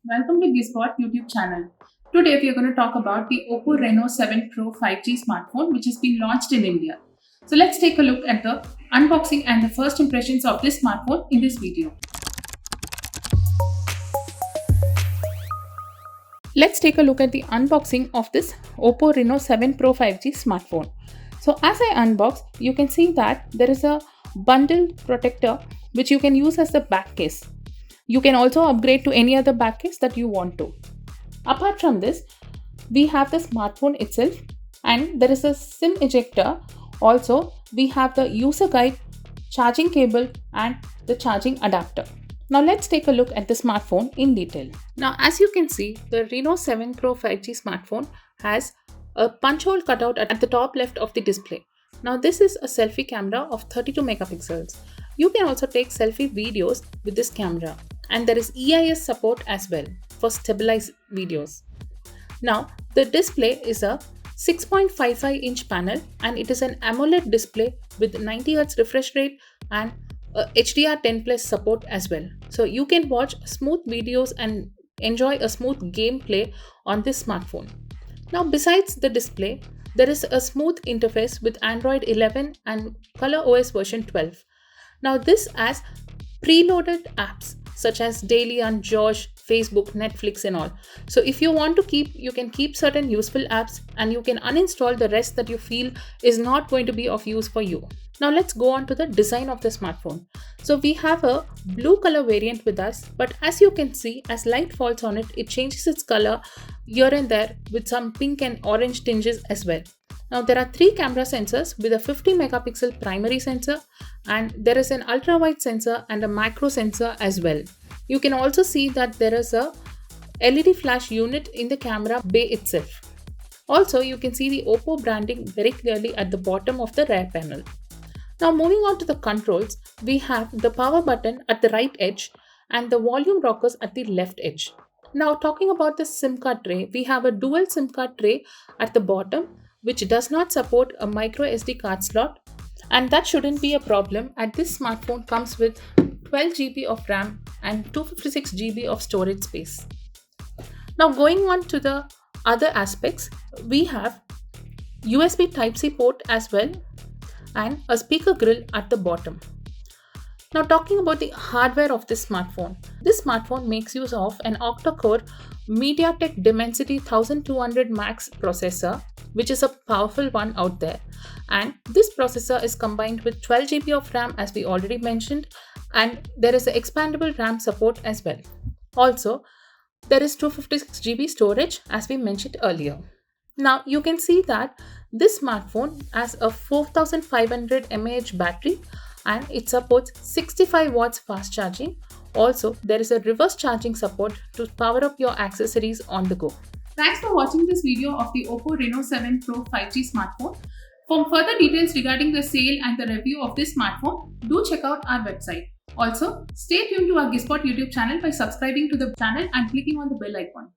Welcome to Gizbot YouTube channel. Today we are going to talk about the Oppo Reno7 Pro 5G smartphone which has been launched in India. So let's take a look at the unboxing and the first impressions of this smartphone in this video. Let's take a look at the unboxing of this Oppo Reno7 Pro 5G smartphone. So as I unbox, you can see that there is a bundle protector which you can use as the back case. You can also upgrade to any other back case that you want to. Apart from this, we have the smartphone itself and there is a SIM ejector. Also, we have the user guide, charging cable and the charging adapter. Now let's take a look at the smartphone in detail. Now as you can see, the Reno7 Pro 5G smartphone has a punch hole cutout at the top left of the display. Now this is a selfie camera of 32 megapixels. You can also take selfie videos with this camera. And there is EIS support as well for stabilized videos. Now the display is a 6.55-inch panel and it is an AMOLED display with 90Hz refresh rate and HDR10 Plus support as well. So you can watch smooth videos and enjoy a smooth gameplay on this smartphone. Now besides the display, there is a smooth interface with Android 11 and ColorOS version 12. Now this has preloaded apps such as Daily and Josh, Facebook, Netflix and all. So if you want to you can keep certain useful apps and you can uninstall the rest that you feel is not going to be of use for you. Now let's go on to the design of the smartphone. So we have a blue color variant with us, but as you can see, as light falls on it, it changes its color here and there with some pink and orange tinges as well. Now there are 3 camera sensors with a 50 megapixel primary sensor and there is an ultra wide sensor and a macro sensor as well. You can also see that there is a LED flash unit in the camera bay itself. Also you can see the Oppo branding very clearly at the bottom of the rear panel. Now moving on to the controls, we have the power button at the right edge and the volume rockers at the left edge. Now talking about the SIM card tray, we have a dual SIM card tray at the bottom which does not support a micro SD card slot, and that shouldn't be a problem as this smartphone comes with 12 GB of RAM and 256 GB of storage space. Now going on to the other aspects, we have USB Type-C port as well and a speaker grill at the bottom. Now talking about the hardware of this smartphone makes use of an octa-core MediaTek Dimensity 1200 Max processor, which is a powerful one out there. And this processor is combined with 12 GB of RAM as we already mentioned, and there is an expandable RAM support as well. Also, there is 256 GB storage as we mentioned earlier. Now you can see that this smartphone has a 4500 mAh battery and it supports 65 watts fast charging. Also, there is a reverse charging support to power up your accessories on the go. Thanks for watching this video of the Oppo Reno7 Pro 5G smartphone. For further details regarding the sale and the review of this smartphone, do check out our website. Also, stay tuned to our Gizbot YouTube channel by subscribing to the channel and clicking on the bell icon.